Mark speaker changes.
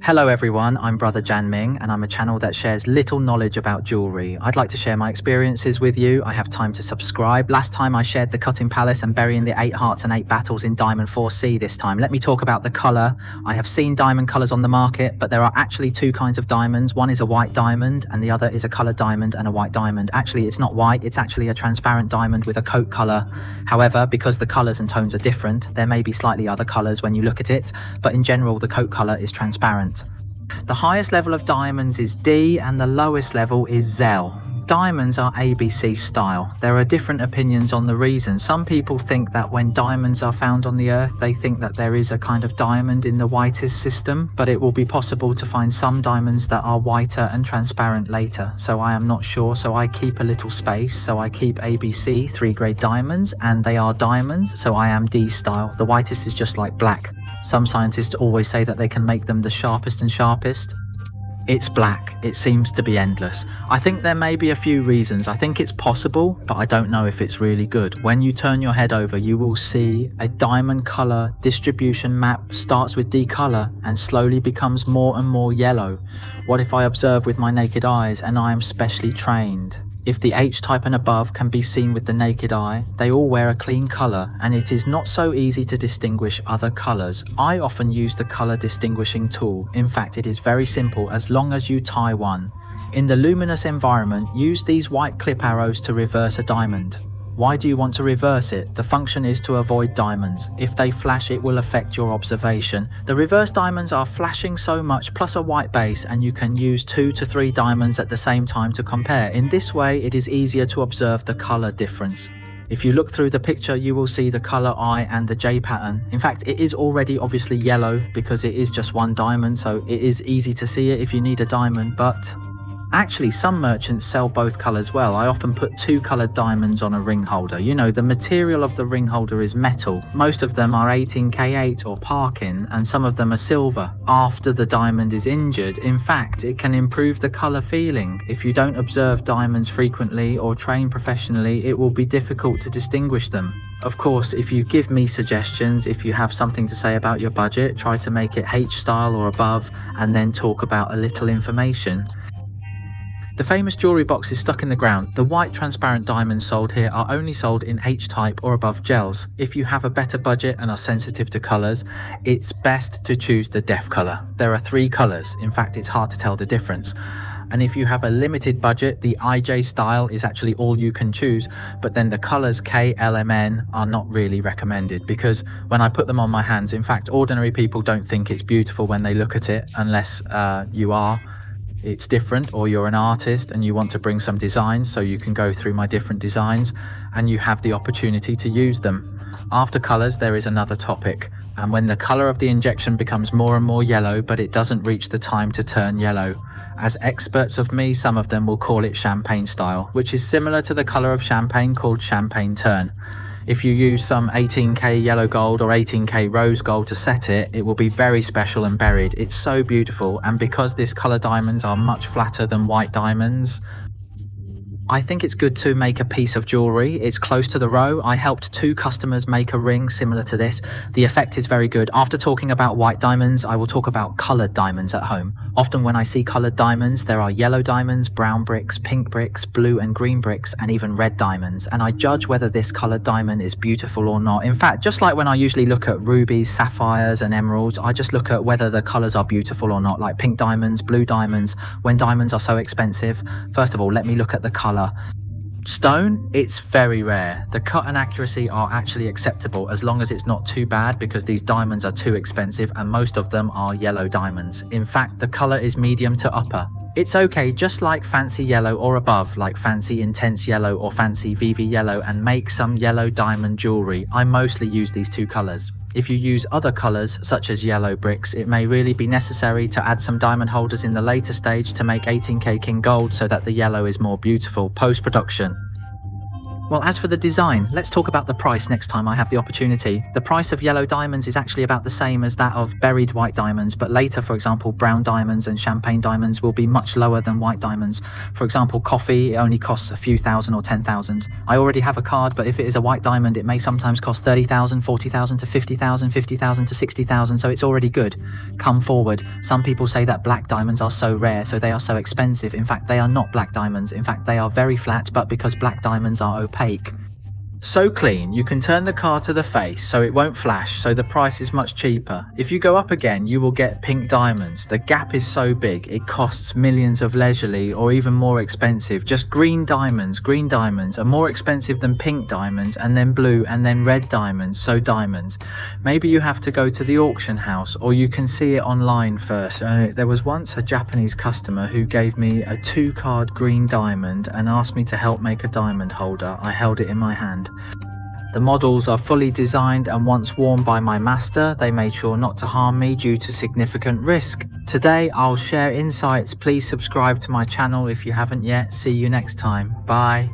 Speaker 1: Hello everyone, I'm Brother Jan Ming and I'm a channel that shares little knowledge about jewellery. I'd like to share my experiences with you. I have time to subscribe. Last time I shared the Cutting Palace and burying the 8 hearts and 8 battles in Diamond 4C. This time let me talk about the colour. I have seen diamond colours on the market, but there are actually 2 kinds of diamonds. One is a white diamond and the other is a coloured diamond and a white diamond. Actually it's not white, it's actually a transparent diamond with a coat colour. However, because the colours and tones are different, there may be slightly other colours when you look at it, but in general the coat colour is transparent. The highest level of diamonds is D and the lowest level is Zell. Diamonds are ABC style. There are different opinions on the reason. Some people think that when diamonds are found on the earth, they think that there is a kind of diamond in the whitest system, but it will be possible to find some diamonds that are whiter and transparent later. So I am not sure, so I keep a little space. So I keep ABC 3 grade diamonds and they are diamonds, so I am D style. The whitest is just like black. Some scientists always say that they can make them the sharpest and sharpest. It's black. It seems to be endless. I think there may be a few reasons. I think it's possible, but I don't know if it's really good. When you turn your head over, you will see a diamond color distribution map starts with D color and slowly becomes more and more yellow. What if I observe with my naked eyes and I am specially trained? If the H type and above can be seen with the naked eye, they all wear a clean colour and it is not so easy to distinguish other colours. I often use the colour distinguishing tool. In fact, it is very simple as long as you tie one. In the luminous environment, use these white clip arrows to reverse a diamond. Why do you want to reverse it? The function is to avoid diamonds. If they flash, it will affect your observation. The reverse diamonds are flashing so much plus a white base, and you can use 2 to 3 diamonds at the same time to compare. In this way, it is easier to observe the color difference. If you look through the picture, you will see the color I and the J pattern. In fact, it is already obviously yellow because it is just one diamond, so it is easy to see it if you need a diamond, but actually, some merchants sell both colours well. I often put 2 coloured diamonds on a ring holder. You know, the material of the ring holder is metal. Most of them are 18K8 or Parkin, and some of them are silver. After the diamond is injured, in fact, it can improve the colour feeling. If you don't observe diamonds frequently or train professionally, it will be difficult to distinguish them. Of course, if you give me suggestions, if you have something to say about your budget, try to make it H style or above, and then talk about a little information. The famous jewellery box is stuck in the ground. The white transparent diamonds sold here are only sold in H-type or above gels. If you have a better budget and are sensitive to colours, it's best to choose the def colour. There are 3 colours. In fact, it's hard to tell the difference. And if you have a limited budget, the IJ style is actually all you can choose, but then the colours K, L, M, N are not really recommended because when I put them on my hands, in fact, ordinary people don't think it's beautiful when they look at it unless you are. It's different, or you're an artist and you want to bring some designs, so you can go through my different designs and you have the opportunity to use them. After colours, there is another topic, and when the colour of the injection becomes more and more yellow but it doesn't reach the time to turn yellow. As experts of me, some of them will call it champagne style, which is similar to the colour of champagne called champagne turn. If you use some 18K yellow gold or 18K rose gold to set it, it will be very special and buried. It's so beautiful, and because this colour diamonds are much flatter than white diamonds, I think it's good to make a piece of jewellery. It's close to the row. I helped 2 customers make a ring similar to this. The effect is very good. After talking about white diamonds, I will talk about coloured diamonds at home. Often when I see coloured diamonds, there are yellow diamonds, brown bricks, pink bricks, blue and green bricks, and even red diamonds. And I judge whether this coloured diamond is beautiful or not. In fact, just like when I usually look at rubies, sapphires and emeralds, I just look at whether the colours are beautiful or not, like pink diamonds, blue diamonds. When diamonds are so expensive, first of all, let me look at the colour. Stone, it's very rare. The cut and accuracy are actually acceptable as long as it's not too bad, because these diamonds are too expensive and most of them are yellow diamonds. In fact, the colour is medium to upper. It's okay, just like fancy yellow or above, like fancy intense yellow or fancy VV yellow, and make some yellow diamond jewellery. I mostly use these 2 colours. If you use other colours, such as yellow bricks, it may really be necessary to add some diamond holders in the later stage to make 18K king gold so that the yellow is more beautiful post-production. Well, as for the design, let's talk about the price next time I have the opportunity. The price of yellow diamonds is actually about the same as that of buried white diamonds, but later, for example, brown diamonds and champagne diamonds will be much lower than white diamonds. For example, coffee, it only costs a few thousand or 10,000. I already have a card, but if it is a white diamond, it may sometimes cost 30,000, 40,000 to 50,000, 50,000 to 60,000, so it's already good. Come forward. Some people say that black diamonds are so rare, so they are so expensive. In fact, they are not black diamonds. In fact, they are very flat, but because black diamonds are opaque. So clean, you can turn the card to the face so it won't flash, so the price is much cheaper. If you go up again, you will get pink diamonds. The gap is so big, it costs millions of leisurely or even more expensive. Just green diamonds are more expensive than pink diamonds, and then blue, and then red diamonds, so diamonds. Maybe you have to go to the auction house, or you can see it online first. There was once a Japanese customer who gave me a 2-card green diamond and asked me to help make a diamond holder. I held it in my hand. The models are fully designed, and once worn by my master, they made sure not to harm me due to significant risk. Today I'll share insights. Please subscribe to my channel if you haven't yet. See you next time. Bye.